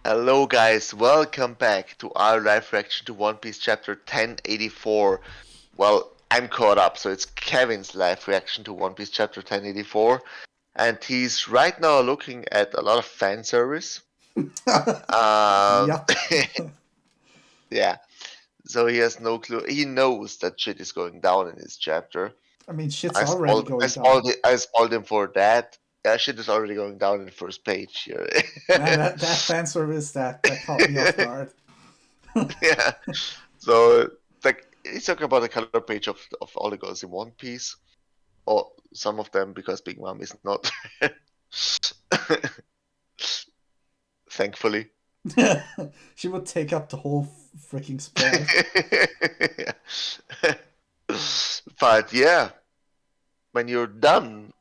Hello guys, welcome back to our live reaction to One Piece chapter 1084. Well, I'm caught up, so it's Kevin's live reaction to One Piece chapter 1084. And he's right now looking at a lot of fan service. Yep. Yeah, so he has no clue. He knows that shit is going down in his chapter. I mean, shit's already going down. I spoiled him for that. Yeah, shit is already going down in the first page here. Man, that fan service that caught me off guard. Yeah. So like he's talking about the color page of all the girls in One Piece, or some of them because Big Mom is not. Thankfully. She would take up the whole freaking spread. But yeah, when you're done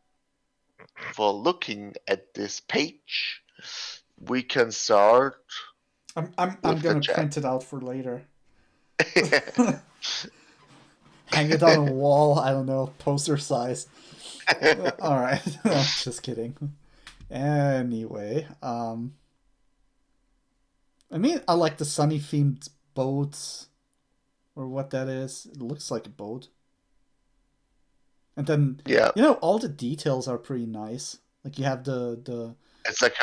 for looking at this page, we can start. I'm with gonna the print it out for later. chat. Hang it on a wall. I don't know, poster size. All right, just kidding. Anyway, I mean, I like the sunny themed boats, or what that is. It looks like a boat. And then Yeah, all the details are pretty nice. Like you have the it's like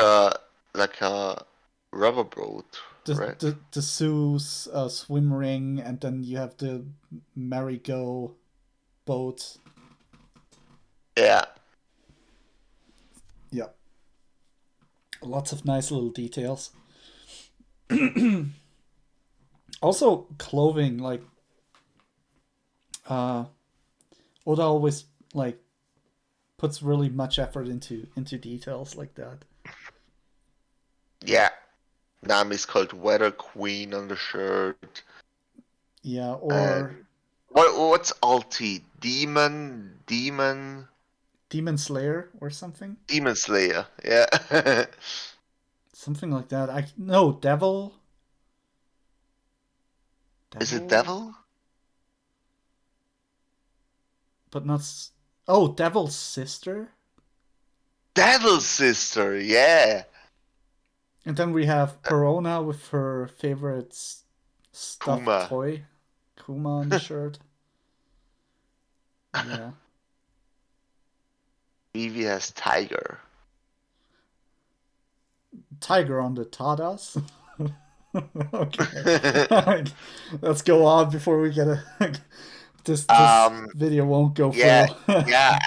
a rubber boat, the right? the, the Sue's swim ring, and then you have the merry-go boat. Yeah. Yeah, lots of nice little details. Also, clothing, like uh, Oda always like puts really much effort into details like that. Yeah. Nami's called Weather Queen on the shirt. Yeah, or And what's Alti? Demon Slayer or something, Demon Slayer. Yeah. something like that. I no devil, Is it devil, Devil? but not. Oh, Devil's sister. Devil's sister, yeah. And then we have Perona with her favorite stuffed Kuma. toy, Kuma, on the shirt. Yeah. Vivi has Tiger. Tiger on the Tadas. Okay. Let's go on before we get a. This um, video won't go yeah, through. yeah.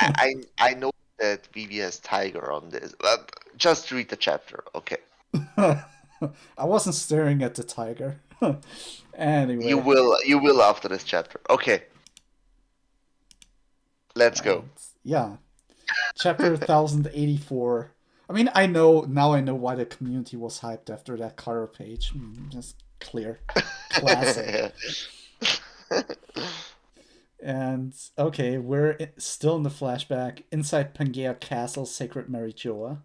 I know that Vivi has Tiger on this. Just read the chapter, okay? I wasn't staring at the tiger. You Anyway, will, you will after this chapter. Okay, let's go. and yeah, chapter 1084. I mean, I know now. I know why the community was hyped after that color page. Just clear, classic. And okay, we're still in the flashback inside Pangea Castle, Sacred Marijoa,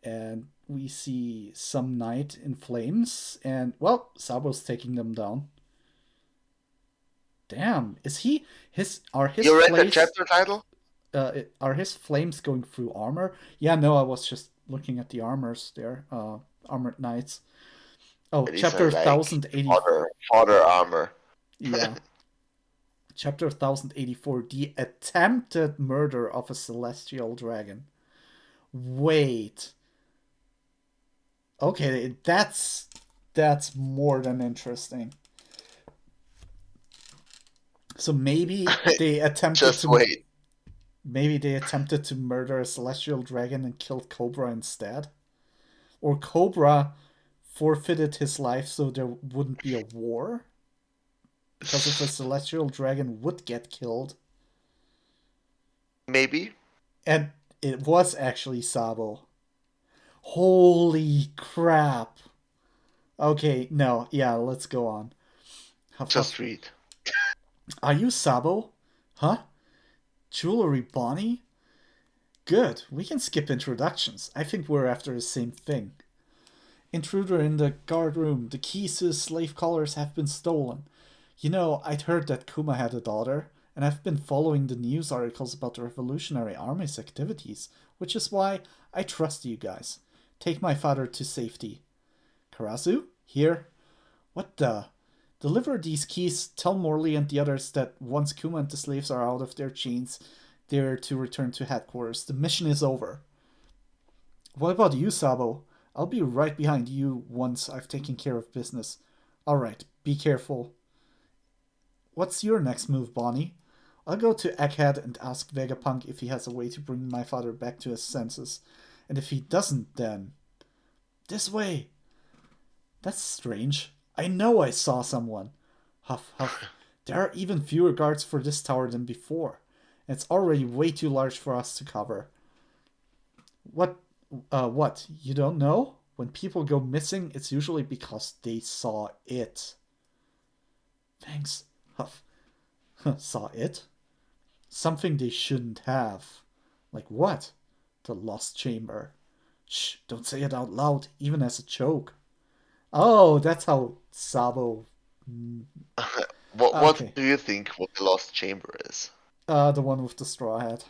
and we see some knight in flames, and well, Sabo's taking them down. Damn, is he his are his You read the flames chapter title? are his flames going through armor? Yeah, no, I was just looking at the armors there. Armored knights. Oh, These chapter are like 1080. fodder armor. Yeah, chapter 1084. The attempted murder of a celestial dragon. Wait. Okay, that's more than interesting. So Just wait. maybe they attempted to murder a celestial dragon and killed Cobra instead, or Cobra forfeited his life so there wouldn't be a war, because if a celestial dragon would get killed, Maybe. and it was actually Sabo. Holy crap. Okay, no, yeah, let's go on. Just read. Are you Sabo? Huh? Jewelry Bonnie? Good, we can skip introductions. I think we're after the same thing. Intruder in the guard room. The keys to the slave collars have been stolen. You know, I'd heard that Kuma had a daughter, and I've been following the news articles about the Revolutionary Army's activities, which is why I trust you guys. Take my father to safety. Karasu? Here? What the? Deliver these keys, tell Morley and the others that once Kuma and the slaves are out of their chains, they're to return to headquarters. The mission is over. What about you, Sabo? I'll be right behind you once I've taken care of business. Alright, be careful. What's your next move, Bonnie? I'll go to Egghead and ask Vegapunk if he has a way to bring my father back to his senses. And if he doesn't, then... This way! That's strange. I know I saw someone. Huff, huff. There are even fewer guards for this tower than before. And it's already way too large for us to cover. What? You don't know? When people go missing, it's usually because they saw it. Thanks. Huff. Saw it? Something they shouldn't have. Like what? The Lost Chamber. Shh, don't say it out loud, even as a joke. Oh, that's how Sabo... What Okay. do you think what the Lost Chamber is? The one with the straw hat.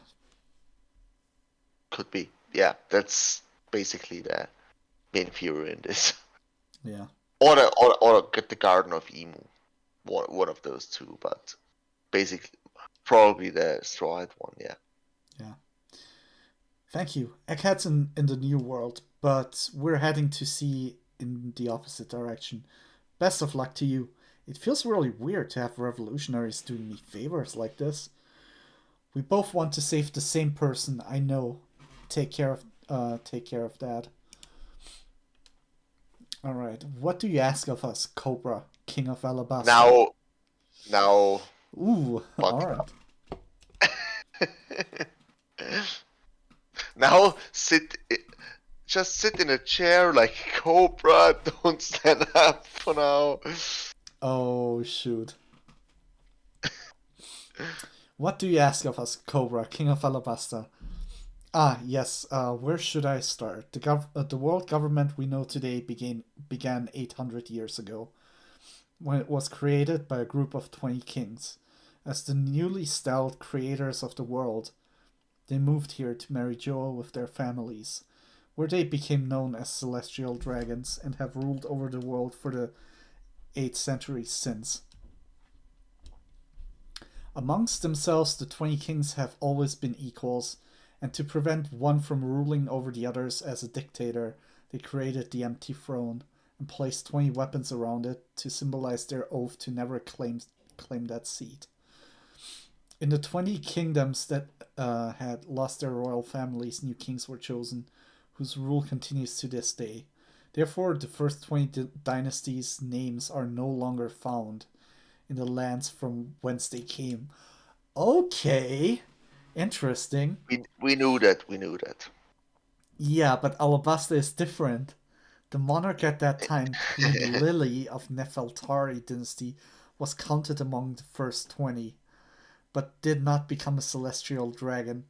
Could be. Yeah, that's basically the main theory in this. Yeah. Or get the Garden of Emu. One of those two, but basically probably the straw hat one, yeah. Yeah. Thank you. Egghead's in the new world, but we're heading to sea in the opposite direction. Best of luck to you. It feels really weird to have revolutionaries doing me favors like this. We both want to save the same person, I know. Take care of that. Alright. What do you ask of us, Cobra, King of Alabasta? Now Ooh, buckle alright. up. Now just sit in a chair like Cobra. Don't stand up for now. Oh, shoot. What do you ask of us, Cobra, King of Alabasta? Ah, yes. Where should I start? The world government we know today began 800 years ago, when it was created by a group of 20 kings. As the newly styled creators of the world, they moved here to marry Joa with their families, where they became known as celestial dragons and have ruled over the world for the 8 centuries since. Amongst themselves, the 20 kings have always been equals, and to prevent one from ruling over the others as a dictator, they created the empty throne and placed 20 weapons around it to symbolize their oath to never claim that seat. In the 20 kingdoms that had lost their royal families, new kings were chosen, whose rule continues to this day. Therefore, the first 20 dynasties' names are no longer found in the lands from whence they came. Okay, interesting. We knew that. We knew that. Yeah, but Alabasta is different. The monarch at that time, Queen Lily of Nefertari dynasty, was counted among the first 20, but did not become a celestial dragon,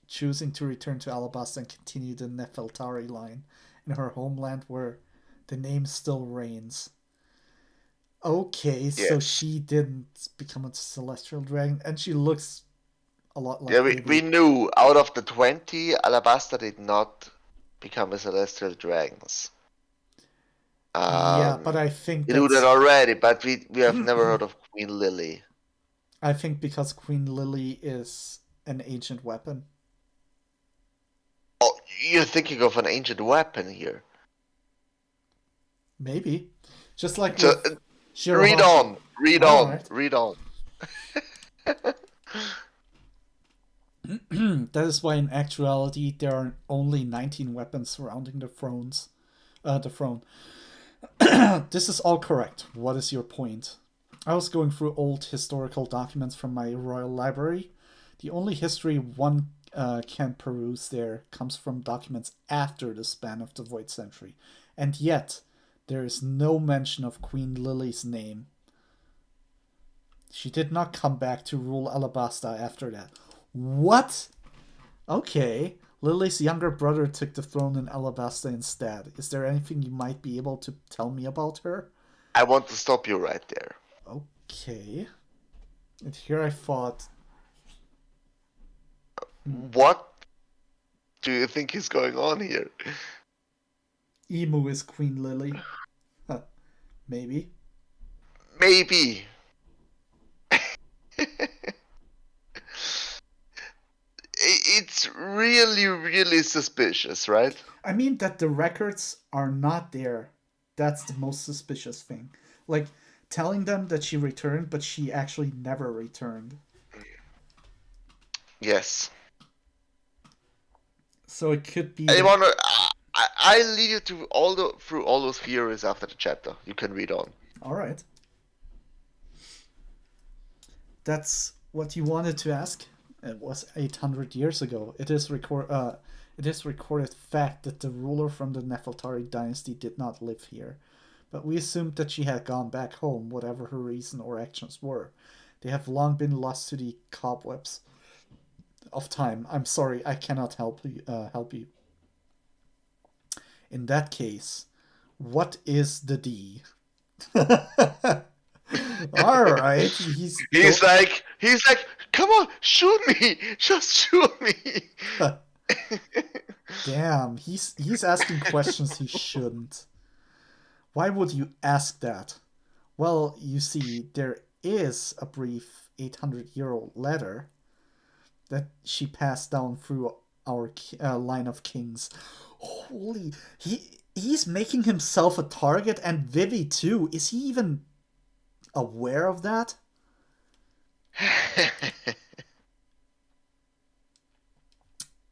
choosing to return to Alabasta and continue the Nefertari line in her homeland where the name still reigns. Okay, so Yes. she didn't become a celestial dragon, and she looks a lot Yeah, like we Lily. knew out of the 20, Alabasta did not become a celestial dragons. Yeah, but Um, I think we knew that that's already, but we have never heard of Queen Lily. I think because Queen Lily is an ancient weapon. Oh, you're thinking of an ancient weapon here. Maybe. Just like So with read Shirohige. on, read on, Alright. read on. That is why in actuality there are only 19 weapons surrounding the throne. This is all correct. What is your point? I was going through old historical documents from my royal library. The only history one can peruse there comes from documents after the span of the Void Century. And yet, there is no mention of Queen Lily's name. She did not come back to rule Alabasta after that. What? Okay. Lily's younger brother took the throne in Alabasta instead. Is there anything you might be able to tell me about her? I want to stop you right there. Okay. And here I thought. What do you think is going on here? Emu is Queen Lily. Maybe. Maybe. It's really, really suspicious, right? I mean that the records are not there. That's the most suspicious thing. Like telling them that she returned, but she actually never returned. Yes. So it could be I that. wanna. I lead you to through all those theories after the chapter. You can read on. All right. That's what you wanted to ask. It was 800 years ago. It is recorded fact that the ruler from the Nefertari dynasty did not live here, but we assumed that she had gone back home, whatever her reason or actions were. They have long been lost to the cobwebs of time. I'm sorry, I cannot help you. In that case, what is the D? All right, He's like, come on, shoot me, just shoot me. Damn, he's asking questions he shouldn't. Why would you ask that? Well, you see, there is a brief 800-year-old letter that she passed down through our line of kings. Holy, he's making himself a target, and Vivi too. Is he even aware of that?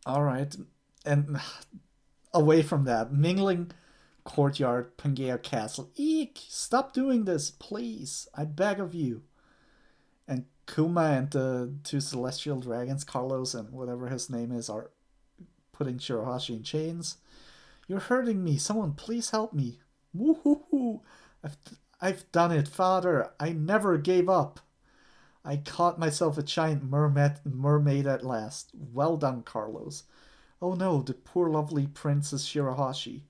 All right, and away from that, mingling courtyard, Pangea Castle. Eek! Stop doing this, please. I beg of you. And Kuma and the two celestial dragons, Carlos and whatever his name is, are putting Shirahashi in chains. You're hurting me. Someone please help me. Woohoo! I've done it, father. I never gave up. I caught myself a giant mermaid at last. Well done, Carlos. Oh no, the poor lovely Princess Shirahashi.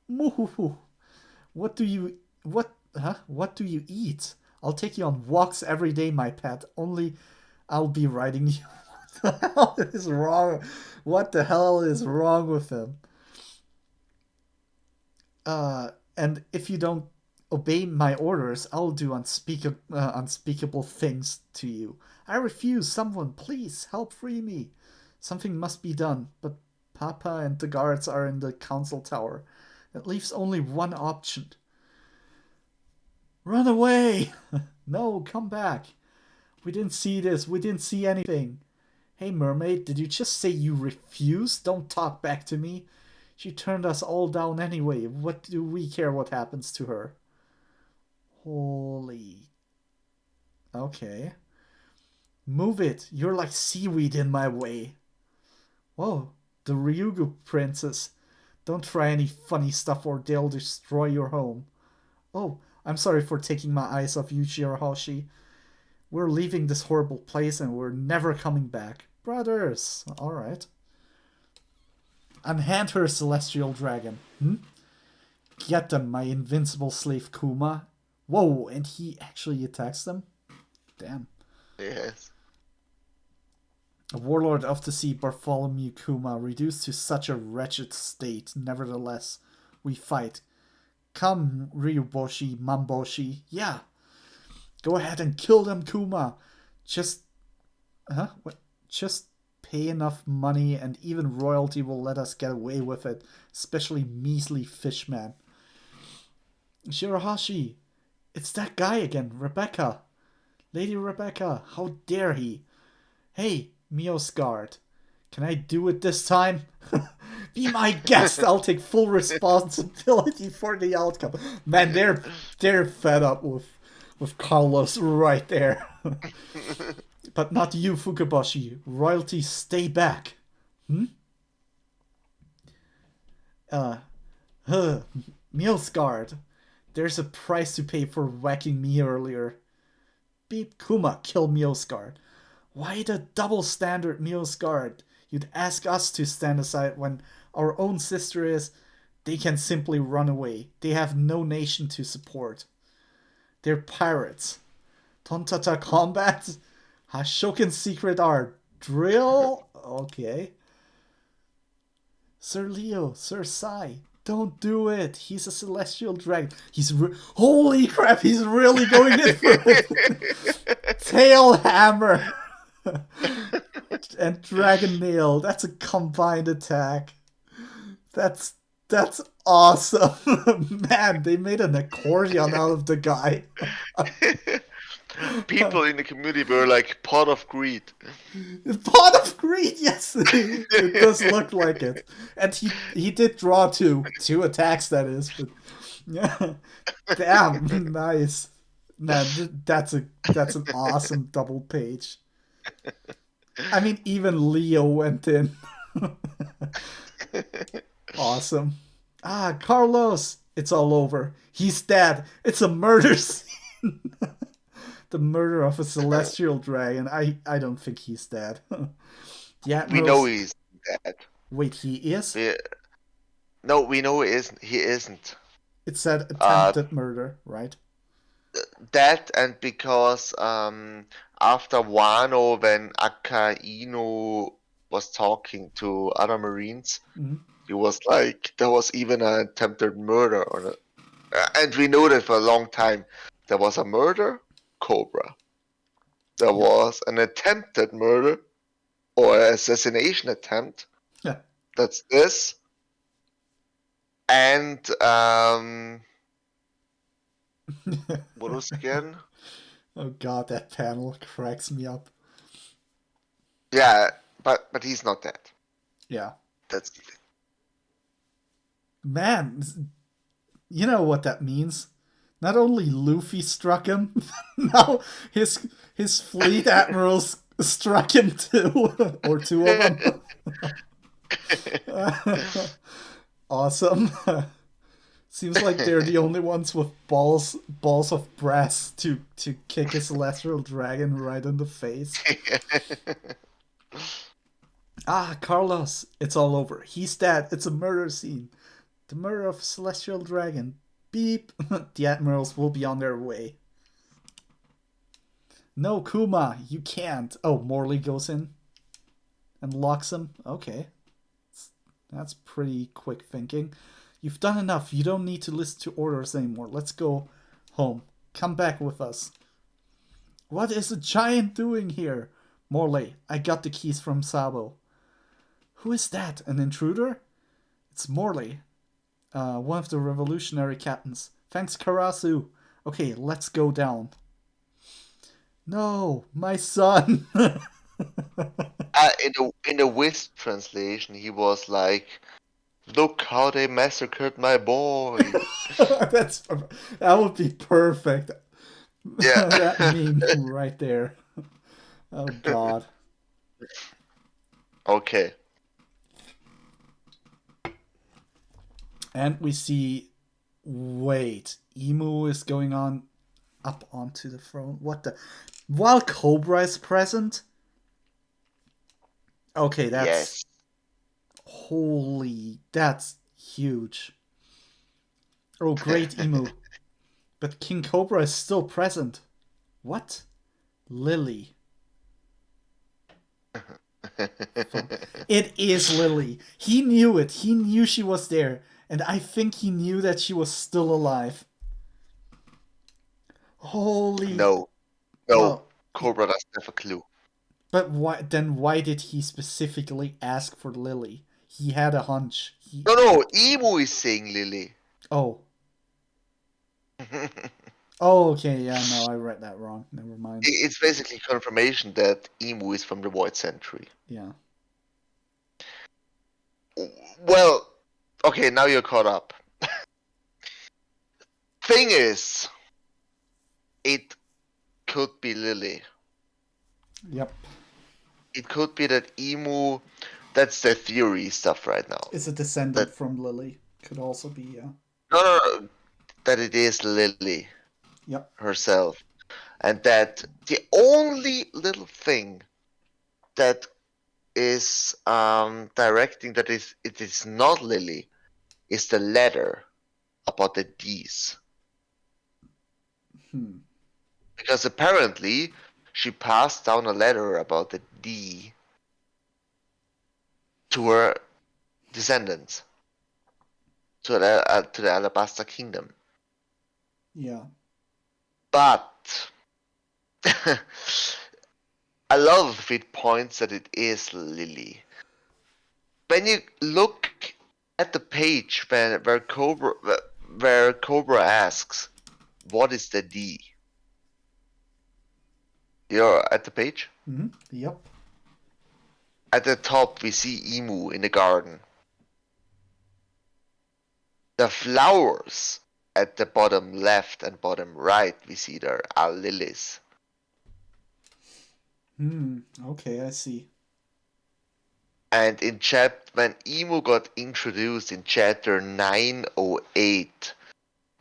Moo. What do you What do you eat? I'll take you on walks every day, my pet. Only I'll be riding you. What the hell is wrong? What the hell is wrong with him? And if you don't obey my orders, I'll do unspeakable things to you. I refuse. Someone, please help free me. Something must be done, but Papa and the guards are in the council tower. That leaves only one option. Run away! No, come back. We didn't see this. We didn't see anything. Hey, mermaid, did you just say you refuse? Don't talk back to me. She turned us all down anyway. What do we care what happens to her? Holy. Okay. Move it. You're like seaweed in my way. Whoa, the Ryugu princess. Don't try any funny stuff or they'll destroy your home. Oh, I'm sorry for taking my eyes off you, Shirahoshi. We're leaving this horrible place and we're never coming back. Brothers. Alright. Unhand her, celestial dragon. Get them, my invincible slave Kuma. Whoa, and he actually attacks them? Damn. Yes. A warlord of the sea, Bartholomew Kuma, reduced to such a wretched state. Nevertheless, we fight. Come, Ryuboshi, Mamboshi. Yeah. Go ahead and kill them, Kuma. Just pay enough money and even royalty will let us get away with it. Especially measly fishman. Shirahashi. It's that guy again, Rebecca. Lady Rebecca. How dare he? Hey, Miosgard. Can I do it this time? Be my guest. I'll take full responsibility for the outcome. Man, they're fed up with Carlos right there. But not you, Fukabashi. Royalty, stay back. Miosgard. There's a price to pay for whacking me earlier. Beep Kuma, kill Miosgard. Why the double standard, Miosgard? You'd ask us to stand aside when our own sister is. They can simply run away. They have no nation to support. They're pirates. Tontata combat? Hashokan secret art. Drill? Okay. Sir Leo, Sir Sai, Don't do it. He's a celestial dragon. Holy crap, he's really going in for it. Tail hammer. And dragon nail. That's a combined attack. That's awesome. Man, they made an accordion out of the guy. People in the community were like pot of greed. Pot of greed, yes. It does look like it. And he did draw two attacks, that is, but yeah. Damn, nice. Man, that's an awesome double page. I mean, even Leo went in. Awesome. Ah, Carlos, it's all over. He's dead. It's a murder scene. The murder of a celestial dragon. I don't think he's dead. We know he's dead. Wait, he is? No, we know he isn't. He isn't. It said attempted murder, right? That, and because after Wano, when Akainu was talking to other Marines, he was like, there was even an attempted murder on it. And we know that for a long time. There was a murder, Cobra. There was an attempted murder or assassination attempt. Yeah. That's this. And what was again? Oh god, that panel cracks me up. Yeah, but he's not dead. Yeah. That's man. You know what that means? Not only Luffy struck him, now his fleet admirals struck him too, or two of them. Awesome. Seems like they're the only ones with balls of brass to kick a celestial dragon right in the face. Ah, Carlos, it's all over. He's dead. It's a murder scene. The murder of a celestial dragon. Beep. The admirals will be on their way. No, Kuma, you can't. Oh, Morley goes in and locks him. Okay. That's pretty quick thinking. You've done enough. You don't need to listen to orders anymore. Let's go home. Come back with us. What is a giant doing here? Morley, I got the keys from Sabo. Who is that? An intruder? It's Morley. One of the revolutionary captains. Thanks, Karasu. Okay, let's go down. No, my son. in the Wisp translation, he was like, "Look how they massacred my boy." That would be perfect. Yeah. That meme right there. Oh god. Okay. And we see, wait, Emu is going on up onto the throne. What the? While Cobra is present? Okay, that's... Yes. Holy, that's huge. Oh, great, Emu. But King Cobra is still present. What? Lily. It is Lily. He knew it. He knew she was there. And I think he knew that she was still alive. Holy... No. Well, Cobra doesn't have a clue. But why did he specifically ask for Lily? He had a hunch. No, Emu is saying Lily. Oh. Oh, okay, yeah, no, I read that wrong. Never mind. It's basically confirmation that Emu is from the Void Century. Yeah. Well, okay, now you're caught up. Thing is, it could be Lily. Yep. It could be that Emu, that's the theory stuff right now. Is a descendant from Lily. Could also be, yeah. No, that it is Lily. Yep. Herself. And that the only little thing that is directing that it is not Lily is the letter about the D's. Because apparently she passed down a letter about the D to her descendants. to the Alabaster Kingdom. Yeah. But a lot of it points that it is Lily. When you look at the page where Cobra asks, "What is the D?" You're at the page. Mm-hmm. Yep. At the top, we see Emu in the garden. The flowers at the bottom left and bottom right, we see there are lilies. Okay, I see. And when Emu got introduced in chapter 908,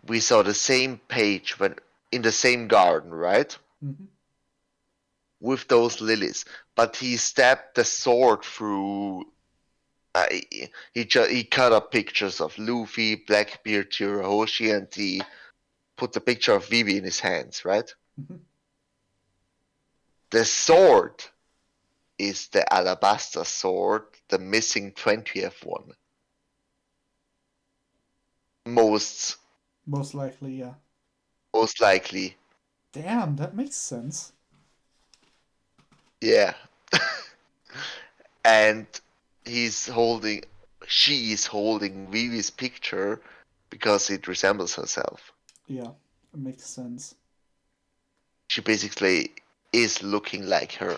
we saw the same page in the same garden, right? Mm-hmm. With those lilies. But he stabbed the sword through. He cut up pictures of Luffy, Blackbeard, Tirahoshi, and he put the picture of Vivi in his hands, right? Mm-hmm. The sword is the alabaster sword, the missing 20th one. Most likely, yeah. most likely. Damn, that makes sense. Yeah. And she is holding Vivi's picture because it resembles herself. Yeah, it makes sense. She basically is looking like her.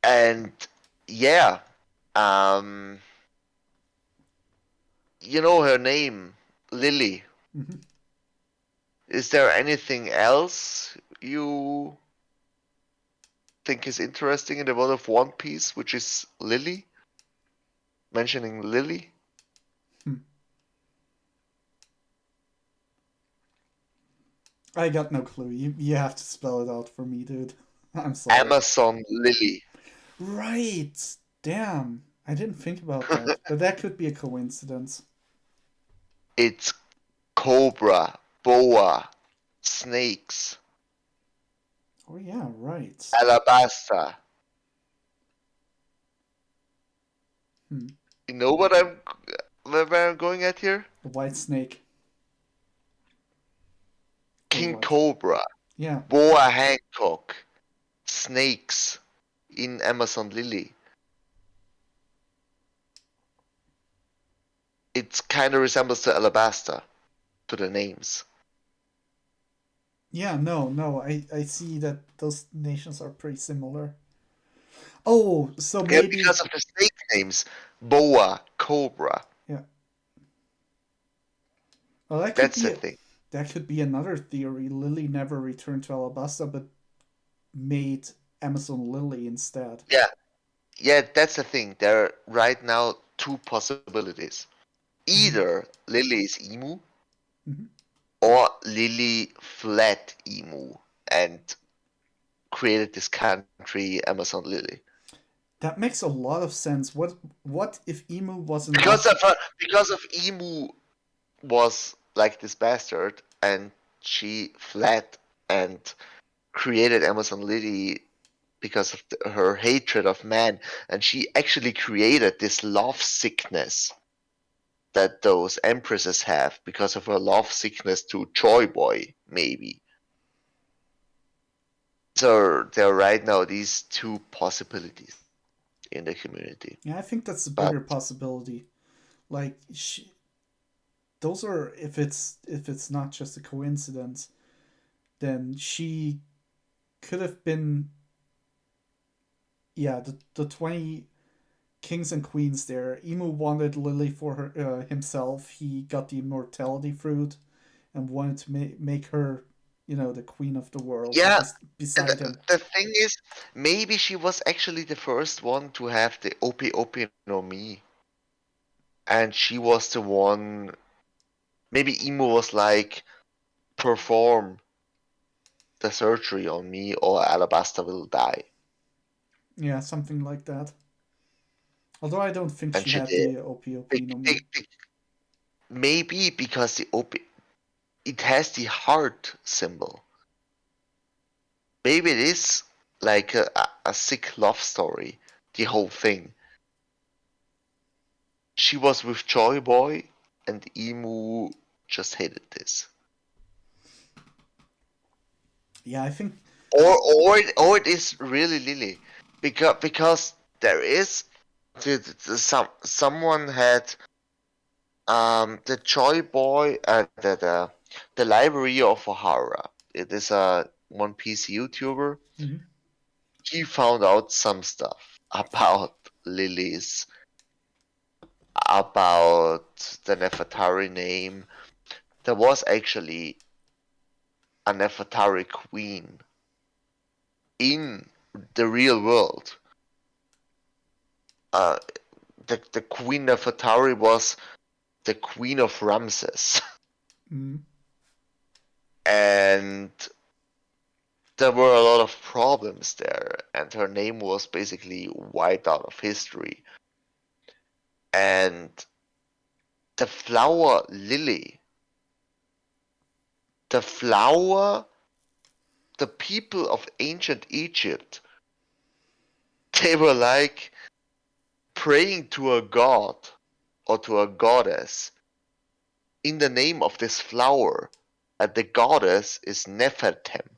And yeah, you know her name, Lily. Mm-hmm. Is there anything else you think is interesting in the world of One Piece, which is Lily? Mentioning Lily? I got no clue. You have to spell it out for me, dude. I'm sorry. Amazon Lily. Right. Damn. I didn't think about that. But that could be a coincidence. It's cobra, boa, snakes, Oh yeah, right. alabasta. Hmm. You know where I'm going at here? A white snake. Or King what? Cobra, Yeah. Boa Hancock, snakes in Amazon Lily. It kind of resembles the Alabasta to the names. Yeah, no. I see that those nations are pretty similar. Oh, so Yeah, maybe. because of the snake names, Boa, Cobra. Yeah. Well, That's the thing. that could be another theory. Lily never returned to Alabasta, but made Amazon Lily instead. Yeah, yeah, that's the thing. There are right now two possibilities. Mm-hmm. Either Lily is Emu, Mm-hmm. or Lily fled Emu and created this country, Amazon Lily. That makes a lot of sense. What if Emu wasn't Because of Emu was like this bastard, and she fled and created Amazon Lily because of her hatred of man, and she actually created this love sickness that those empresses have because of her love sickness to Joy Boy, maybe. So there are right now these two possibilities in the community. Yeah, I think that's a But bigger possibility. Like those are if it's not just a coincidence, then she could have been yeah, the 20 kings and queens there. Emu wanted Lily for himself. He got the immortality fruit and wanted to make her, the queen of the world yeah, beside him. the thing is, maybe she was actually the first one to have the Opi Opi no Mi, and she was the one. Maybe Emo was like, perform the surgery on me, or Alabasta will die, Yeah, something like that. Although I don't think and she she had did. the OPOP Be- no be- me. be- Maybe because the Opi it has the heart symbol. Maybe it is like a sick love story, the whole thing. she was with Joy Boy, and Emu just hated this. Yeah, I think. Or it is really Lily, because there is someone had the Joy Boy the Library of O'Hara. It is a One Piece YouTuber. Mhm. He found out some stuff about lilies, about the Nefertari name. There was actually a Nefertari queen in the real world. Uh, the Queen Nefertari was the Queen of Ramses, Mhm. and there were a lot of problems there, and her name was basically wiped out of history. And the flower lily, the flower, the people of ancient Egypt, they were like praying to a god or to a goddess in the name of this flower, and the goddess is Nefertem.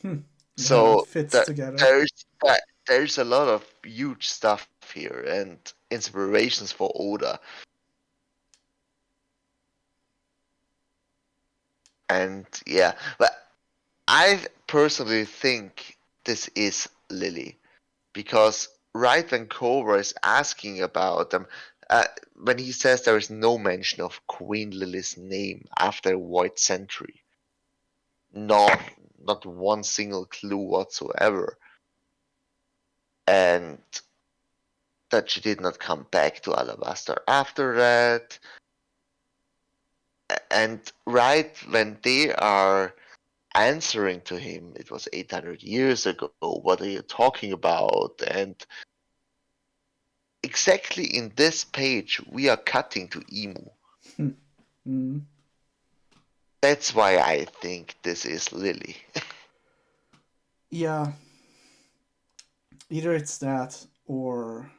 Yeah, that So fits together. there's a lot of huge stuff here and inspirations for Oda. And yeah, but I personally think this is Lily, because right when Cobra is asking about them, when he says there is no mention of Queen Lily's name after Void Century, not not one single clue whatsoever, and that she did not come back to Alabasta after that. And right when they are answering to him, it was 800 years ago, what are you talking about? And exactly in this page, we are cutting to Emu. Mhm. That's why I think this is Lily. Yeah, either it's that or.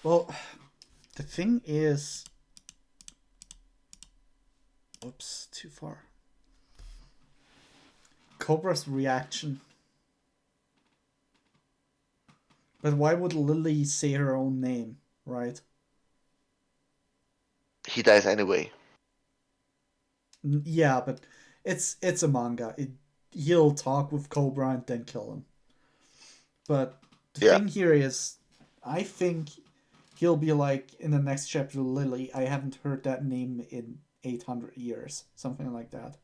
Well, the thing is. Oops, too far. Cobra's reaction. But why would Lily say her own name, right? He dies anyway. Yeah, but it's a manga. He'll talk with Cobra and then kill him. But the Yeah. thing here is, I think he'll be like in the next chapter, Lily. I haven't heard that name in 800 years, something like that.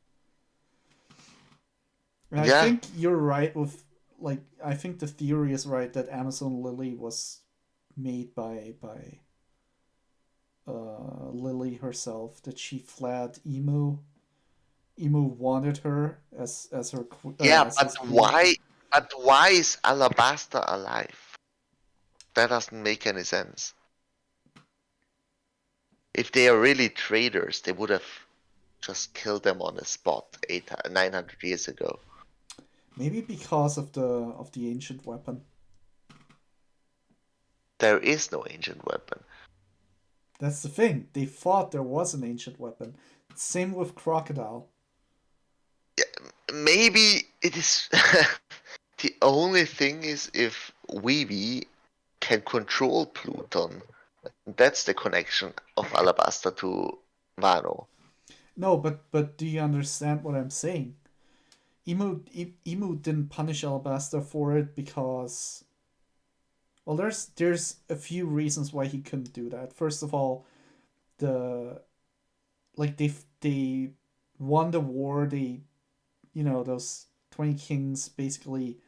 And I Yeah. think you're right with like I think the theory is right that Amazon Lily was made by Lily herself. That she fled Emu. Emu wanted her as her Yeah, as but his queen. why is Alabasta alive? That doesn't make any sense. If they are really traitors, they would have just killed them on the spot 900 years ago. Maybe because of the ancient weapon. There is no ancient weapon. That's the thing. They thought there was an ancient weapon. Same with crocodile. Maybe it is. The only thing is if Weeby can control Pluton. That's the connection of Alabasta to Wano. No, but do you understand what I'm saying? Emu didn't punish Alabasta for it because well, there's a few reasons why he couldn't do that. First of all, the like they won the war. They those 20 kings basically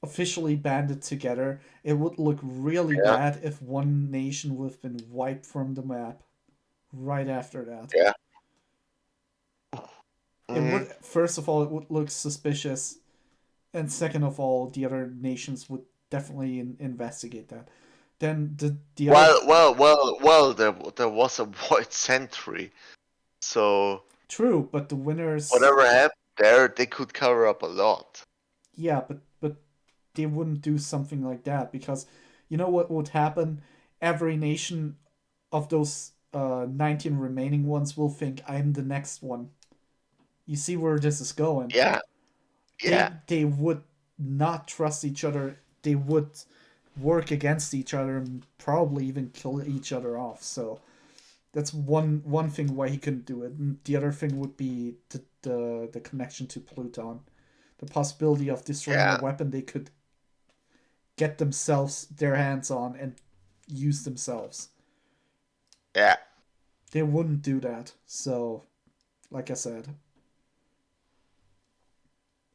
officially banded together. It would look really Yeah, bad if one nation would have been wiped from the map right after that. yeah. It Mm. would first of all it would look suspicious, and second of all the other nations would definitely investigate that. Then the other There was a void century, so true, but the winners whatever happened there, they could cover up a lot. yeah, but they wouldn't do something like that because You know what would happen? Every nation of those 19 remaining ones will think I'm the next one. You see where this is going? Yeah, yeah, They would not trust each other. They would work against each other and probably even kill each other off. So that's one thing why he couldn't do it. And the other thing would be the connection to Pluton, the possibility of destroying a yeah, weapon they could get themselves their hands on and use themselves. yeah. They wouldn't do that. So, like I said,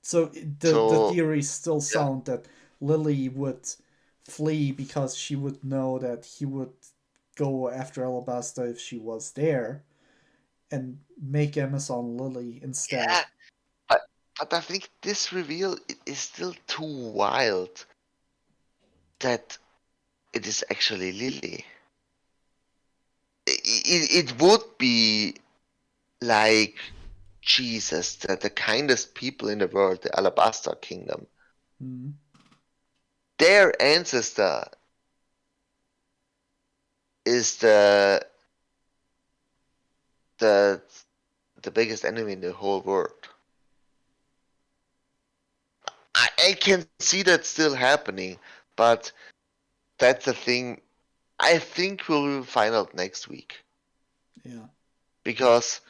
so the So theory is still yeah, sound that Lily would flee because she would know that he would go after Alabasta if she was there, and make Amazon Lily instead. yeah. But I think this reveal is still too wild that it is actually Lily. It would be like Jesus, the kindest people in the world, the Alabaster Kingdom. Mm, Their ancestor is the the biggest enemy in the whole world. I can see that still happening, but that's the thing. I think we'll find out next week yeah, because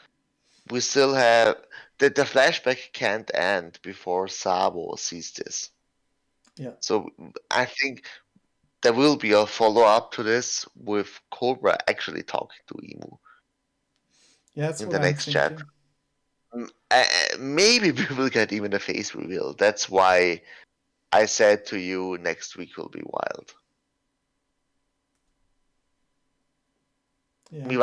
we still have the flashback can't end before Sabo sees this. yeah, So I think there will be a follow up to this with Cobra actually talking to Emu yeah. That's in what the I'm next chapter. thinking. Maybe we will get even a face reveal. That's why I said to you next week will be wild. Yeah,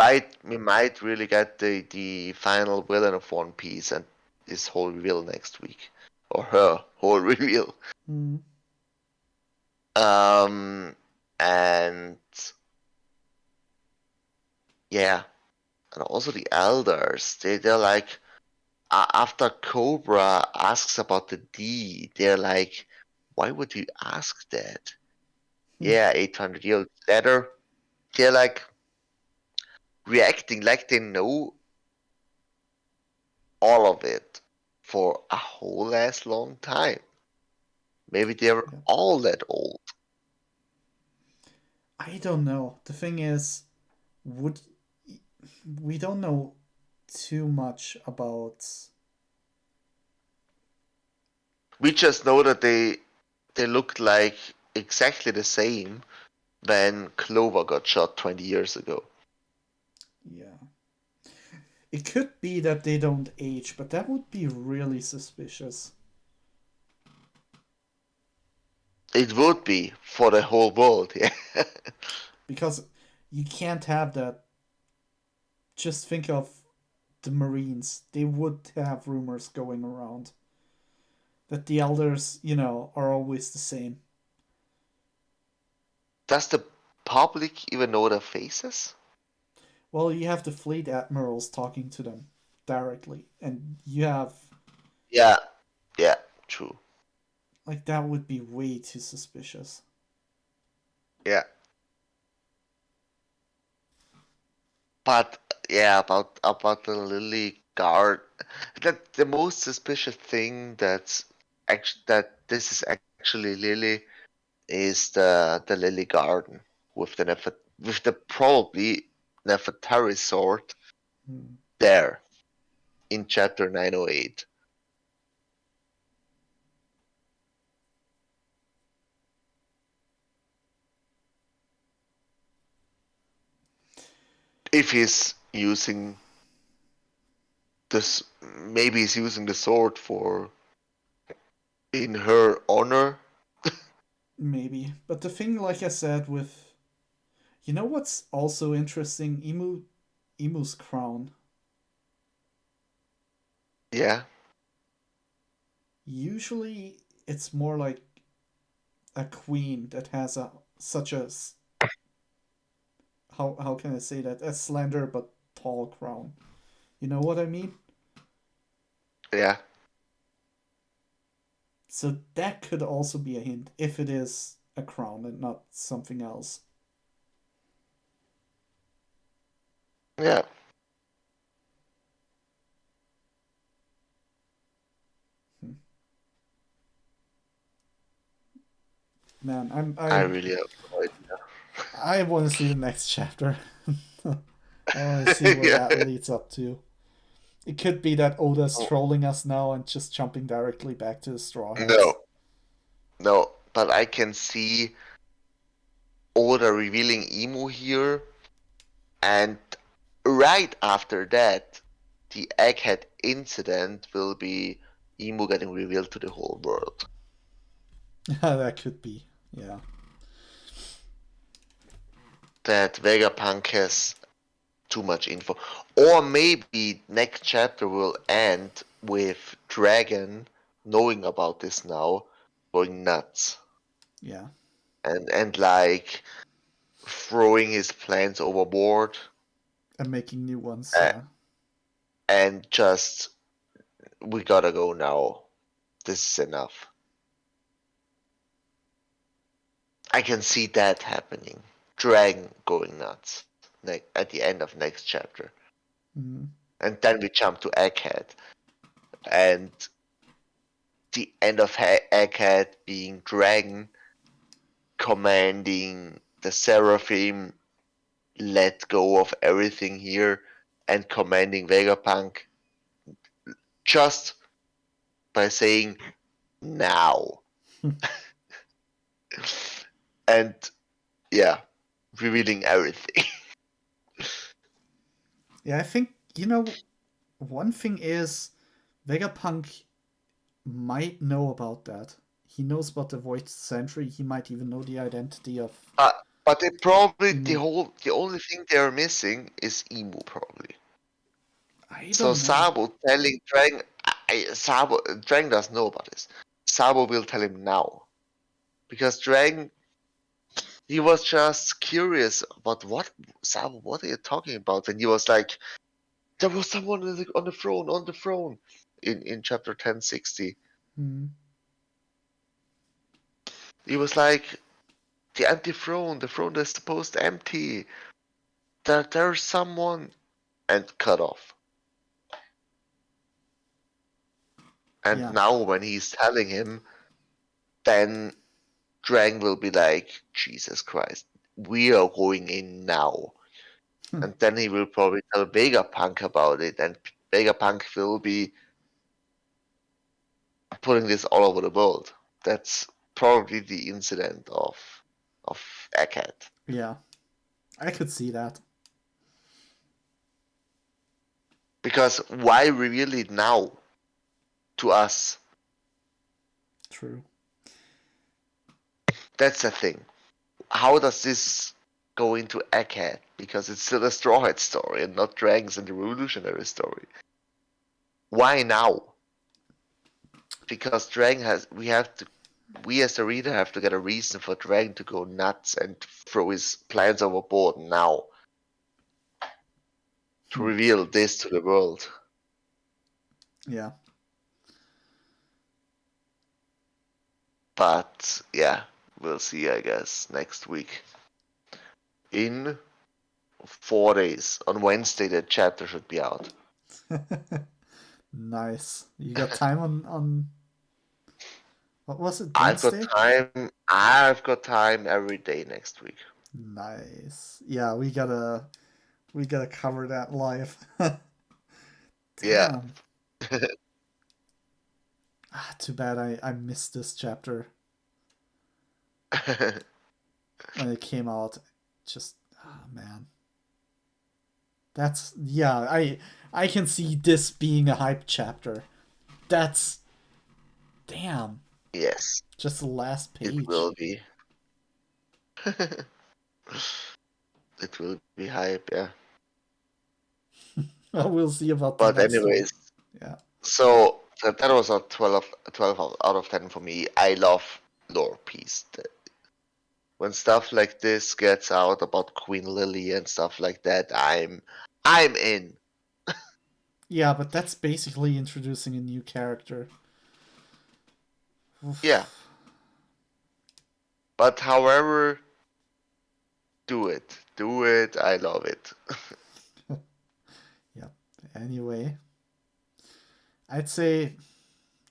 We might really get the final villain of One Piece and his whole reveal next week. Or her whole reveal. mm, Um and yeah. And also the elders. They're like after Cobra asks about the D, they're like, why would you ask that? mm, Yeah, 800 years later, they're like reacting like they know all of it for a whole ass long time. Maybe they're yeah. all that old. I don't know. The thing is, would we don't know too much about. We just know that they looked like exactly the same when Clover got shot 20 years ago. Yeah, it could be that they don't age, but that would be really suspicious. It would be for the whole world, yeah. Because you can't have that. Just think of the Marines. They would have rumors going around that the elders, are always the same. Does the public even know their faces? Well, you have the fleet admirals talking to them directly, and you have, Yeah, yeah, true. like, that would be way too suspicious. Yeah. But yeah, about the Lily Guard, that the most suspicious thing that this is actually Lily is the Lily Garden with with the probably Nefertari sword Hmm. there in chapter 908. If he's using this, maybe he's using the sword for in her honor. Maybe. But the thing, like I said, with. You know what's also interesting? Emu's crown. Yeah, Usually, it's more like a queen that has such a how can I say that, a slender but tall crown. You know what I mean? yeah, So that could also be a hint if it is a crown and not something else. Yeah, Hmm. Man, I really have no I want to see the next chapter. I want to see what idea. that leads up to. It could be that Oda's trolling us now and just jumping directly back to the Straw Hats. No, no, but I can see Oda revealing Emu here, and right after that, the Egghead incident will be Emu getting revealed to the whole world. That could be, yeah. That Vegapunk has too much info. Or maybe next chapter will end with Dragon knowing about this now, going nuts. Yeah. And like throwing his plans overboard And making new ones, uh, yeah. and just we gotta go now. This is enough. I can see that happening. Dragon going nuts at the end of next chapter. Mm. And then we jump to Egghead. And the end of Egghead being Dragon commanding the Seraphim, let go of everything here, and commanding Vegapunk just by saying now. And yeah, revealing everything. Yeah, I think, one thing is Vegapunk might know about that. He knows about the Void Sentry. He might even know the identity of But they probably Emu. the only thing they're missing is Emu probably. I So don't know. Sabo telling Dragon, Sabo Dragon doesn't know about this. Sabo will tell him now, because Dragon, he was just curious about what Sabo, what are you talking about? And he was like, there was someone on the throne, in chapter 1060. Hmm. He was like, the empty throne, the throne that's supposed empty. There's someone, and cut off. And Yeah. now when he's telling him, then Drang will be like, Jesus Christ, we are going in now. And then he will probably tell Vegapunk about it, and Vegapunk will be putting this all over the world. That's probably the incident of Egghead. Yeah. I could see that. Because why reveal it now to us? True. That's the thing. How does this go into Egghead? Because it's still a Straw Hat story and not Dragons and the Revolutionary story. Why now? Because Dragon has we as the reader have to get a reason for Dragon to go nuts and throw his plans overboard now to reveal this to the world. Yeah. But yeah, we'll see, I guess, next week. In 4 days. On Wednesday, the chapter should be out. Nice. You got time on what was it, I've got Wednesday? time. I've got time every day next week. Nice. Yeah, we gotta cover that live. Yeah. Damn. Too bad I missed this chapter when it came out. Just man. That's yeah, I can see this being a hype chapter. That's damn. Yes, Just the last it page. will be. It will be hype, yeah. We'll see about the But next one. anyways, Yeah. so that was a 12 out of 10 for me. I love lore piece. When stuff like this gets out about Queen Lily and stuff like that, I'm in. Yeah, but that's basically introducing a new character. Yeah, But however, do it. Do it. I love it. Yep. Anyway, I'd say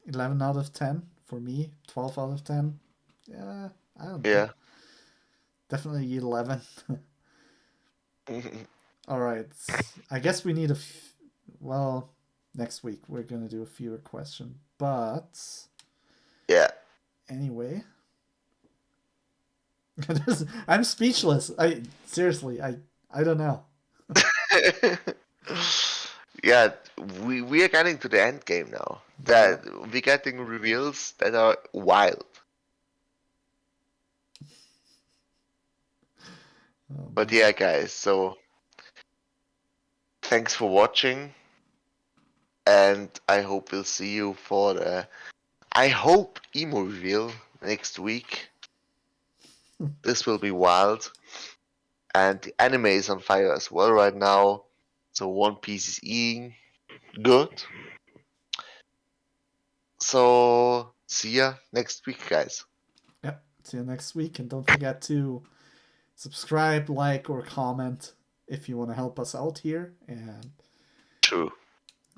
11 out of 10 for me, 12 out of 10. Yeah, I don't know. Yeah. Definitely 11. All right. I guess we need well, next week we're going to do a fewer question. But Yeah. anyway, I'm speechless. Seriously, I don't know. Yeah, we are getting to the end game now. That we're getting reveals that are wild. Oh, But man. yeah, guys, so thanks for watching, and I hope we'll see you for the I hope emo reveal next week. This will be wild. And the anime is on fire as well right now. So One Piece is eating good. So see ya next week, guys. Yep. See you next week, and don't forget to subscribe, like, or comment if you want to help us out here. And True.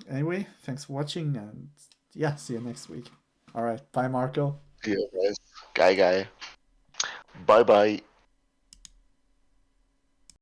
anyway, thanks for watching, and yeah, see you next week. All right, bye, Marco. See you guys. Guy. Bye bye.